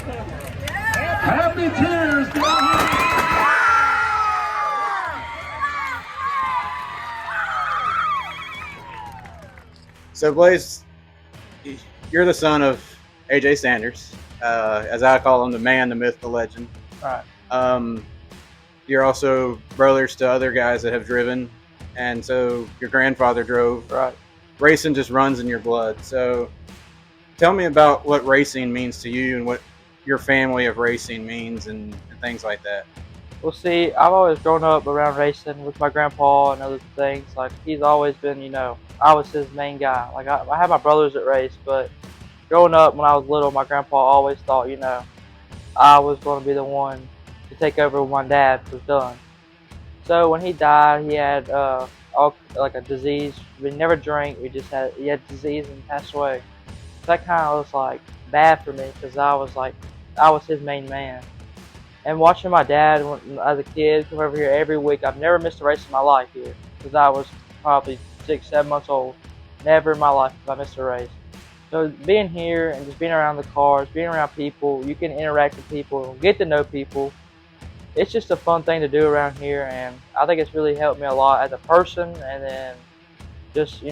Happy tears down here. So, Blaze, you're the son of AJ Sanders, as I call him, the man, the myth, the legend. Right. You're also brothers to other guys that have driven, and so your grandfather drove. Right. Racing just runs in your blood. So, tell me about what racing means to you and what your family of racing means and things like that. Well, see, I've always grown up around racing with my grandpa and other things. Like, he's always been, I was his main guy. Like, I had my brothers that raced, but growing up when I was little, my grandpa always thought, I was going to be the one to take over when my dad was done. So when he died, he had like a disease. We never drank. He had disease and passed away. So that kind of was like bad for me because I was his main man. And watching my dad as a kid come over here every week, I've never missed a race in my life here because I was probably 6, 7 months old. Never in my life have I missed a race. So being here and just being around the cars, being around people, you can interact with people, get to know people. It's just a fun thing to do around here, and I think it's really helped me a lot as a person. And then just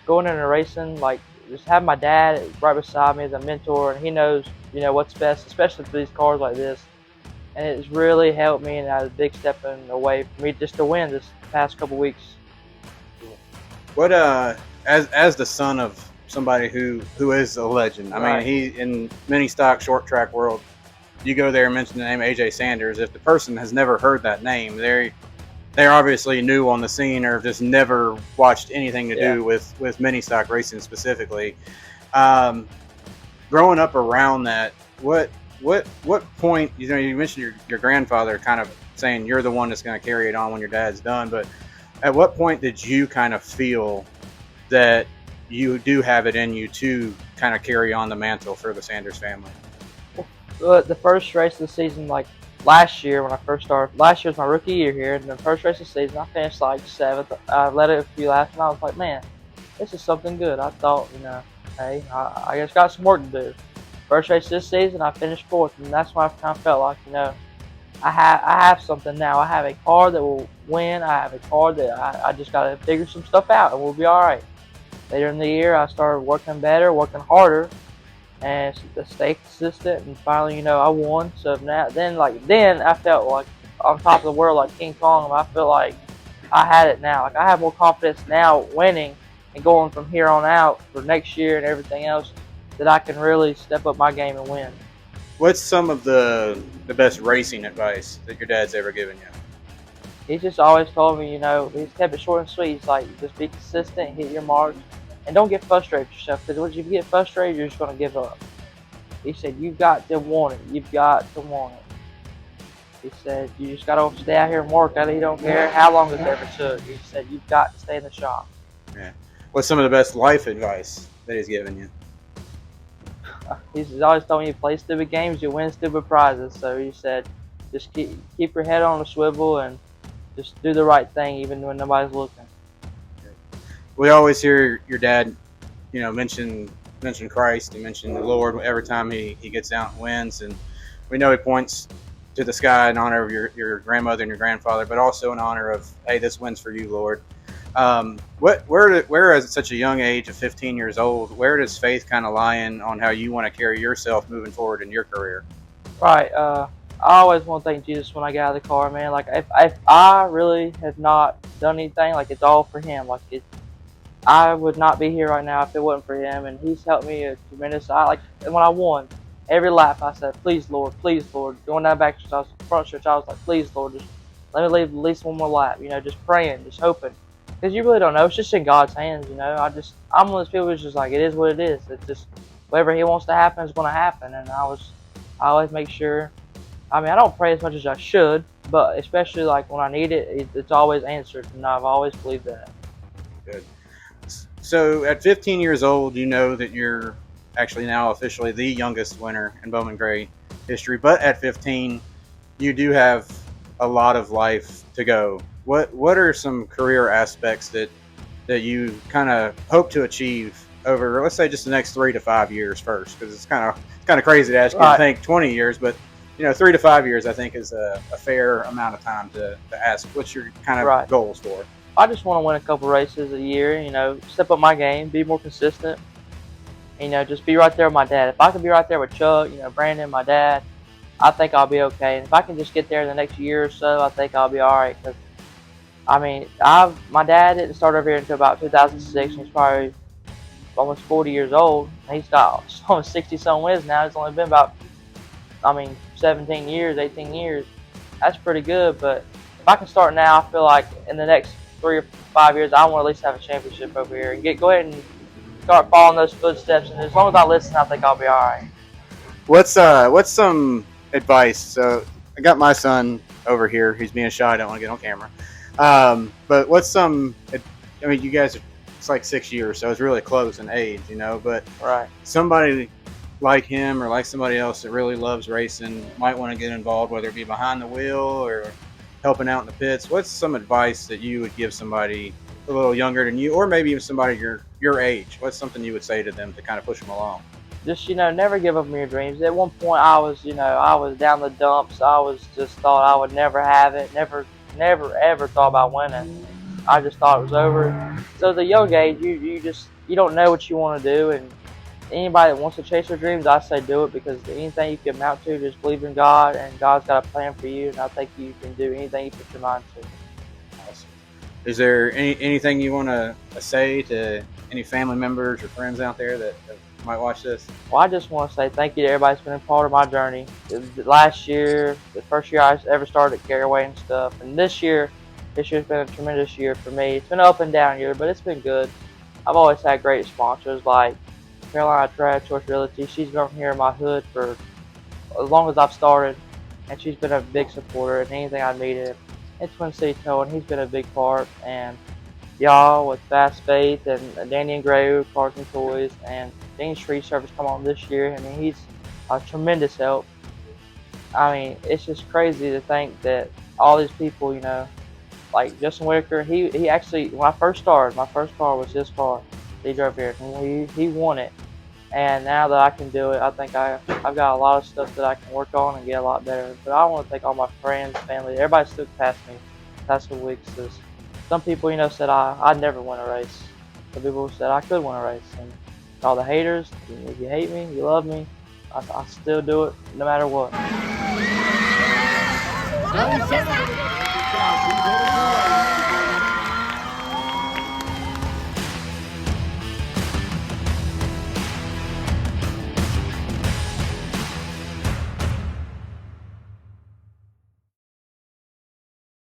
going into racing, like just having my dad right beside me as a mentor, and he knows what's best, especially for these cars like this. And it's really helped me, and had a big step in the way for me just to win this past couple weeks. What as the son of somebody who is a legend. I Right. mean, he in mini stock short track world. You go there and mention the name AJ Sanders. If the person has never heard that name, they're obviously new on the scene or just never watched anything to do with mini stock racing specifically. Growing up around that, what point? You mentioned your grandfather kind of saying you're the one that's going to carry it on when your dad's done. But at what point did you kind of feel that you do have it in you to kind of carry on the mantle for the Sanders family? But the first race of the season, like last year when I first started, last year was my rookie year here, and the first race of the season, I finished like 7th. I led it a few laps, and I was like, man, this is something good. I thought, hey, I just got some work to do. First race this season, I finished 4th, and that's when I kind of felt like, I have something now. I have a car that will win. I have a car that I just got to figure some stuff out, and we'll be all right. Later in the year, I started working better, working harder, and stay consistent. And finally, I won. So then I felt like on top of the world, like King Kong. I feel like I had it now. Like I have more confidence now, winning and going from here on out for next year and everything else, that I can really step up my game and win. What's some of the best racing advice that your dad's ever given you? He's just always told me, he's kept it short and sweet. He's like, just be consistent, hit your marks, and don't get frustrated with yourself. Because once you get frustrated, you're just going to give up. He said, you've got to want it. You've got to want it. He said, you just got to stay out here and work at it. He don't care how long it ever took. He said, you've got to stay in the shop. Yeah. What's some of the best life advice that he's given you? He's always told me, you play stupid games, you win stupid prizes. So he said, just keep your head on a swivel and just do the right thing even when nobody's looking. We always hear your dad, mention Christ. He mentioned the Lord every time he gets out and wins, and we know he points to the sky in honor of your grandmother and your grandfather, but also in honor of, hey, this win's for you, Lord. Where at such a young age of 15 years old, where does faith kind of lie in on how you want to carry yourself moving forward in your career? Right. I always want to thank Jesus when I get out of the car, man. Like if I really have not done anything, like it's all for Him. Like I would not be here right now if it wasn't for Him, and He's helped me a tremendous. And when I won, every lap I said, please Lord, going down back to front stretch, I was like, please Lord, just let me leave at least one more lap. Just praying, just hoping, because you really don't know. It's just in God's hands. I'm one of those people who's just like, it is what it is. It's just whatever He wants to happen is going to happen, and I always make sure. I mean, I don't pray as much as I should, but especially like when I need it, it's always answered, and I've always believed that. Good. So at 15 years old, you know that you're actually now officially the youngest winner in Bowman Gray history. But at 15, you do have a lot of life to go. What are some career aspects that you kind of hope to achieve over, let's say, just the next 3 to 5 years first, because it's kind of crazy to ask you to Right. think 20 years, but 3 to 5 years I think is a fair amount of time to ask what's your kind of Right. goals for. I just want to win a couple races a year, step up my game, be more consistent, just be right there with my dad. If I can be right there with Chuck, Brandon, my dad, I think I'll be okay. And if I can just get there in the next year or so, I think I'll be all right. Because my dad didn't start over here until about 2006. He's probably almost 40 years old. He's got almost 60-some wins now. It's only been about, 17 years, 18 years. That's pretty good. But if I can start now, I feel like in the next 3 or 5 years, I want to at least have a championship over here and go ahead and start following those footsteps. And as long as I listen, I think I'll be all right. What's some advice? So I got my son over here. He's being shy. I don't want to get on camera. But what's some? I mean, you guys, it's like 6 years, so it's really close in age, But Right. somebody like him or like somebody else that really loves racing might want to get involved, whether it be behind the wheel or helping out in the pits. What's some advice that you would give somebody a little younger than you, or maybe even somebody your age? What's something you would say to them to kind of push them along? Just, never give up on your dreams. At one point, I was down the dumps. I was just thought I would never have it. Never ever thought about winning. I just thought it was over. So at the young age, you don't know what you want to do, and anybody that wants to chase their dreams, I say do it, because anything you can amount to, just believe in God, and God's got a plan for you, and I think you can do anything you put your mind to. Awesome. Is there anything you want to say to any family members or friends out there that might watch this? Well, I just want to say thank you to everybody that's been a part of my journey. Last year, the first year I ever started at Caraway and stuff, and this year's been a tremendous year for me. It's been an up and down year, but it's been good. I've always had great sponsors like Carolina Trad Choice Realty. She's been here in my hood for as long as I've started, and she's been a big supporter in anything I needed. And Twin City Towing, he's been a big part, and y'all with FastFaith and Danny and Gray, Cars and Toys, and Dean's Tree Service come on this year. I mean, he's a tremendous help. I mean, it's just crazy to think that all these people, like Justin Whitaker, he actually, when I first started, my first car was his car. He drove here, and he won it. And now that I can do it, I think I've got a lot of stuff that I can work on and get a lot better. But I want to thank all my friends, family, everybody stood past me past the weeks. Some people, said I'd never win a race. Some people said I could win a race. And all the haters, if you hate me, you love me, I still do it no matter what.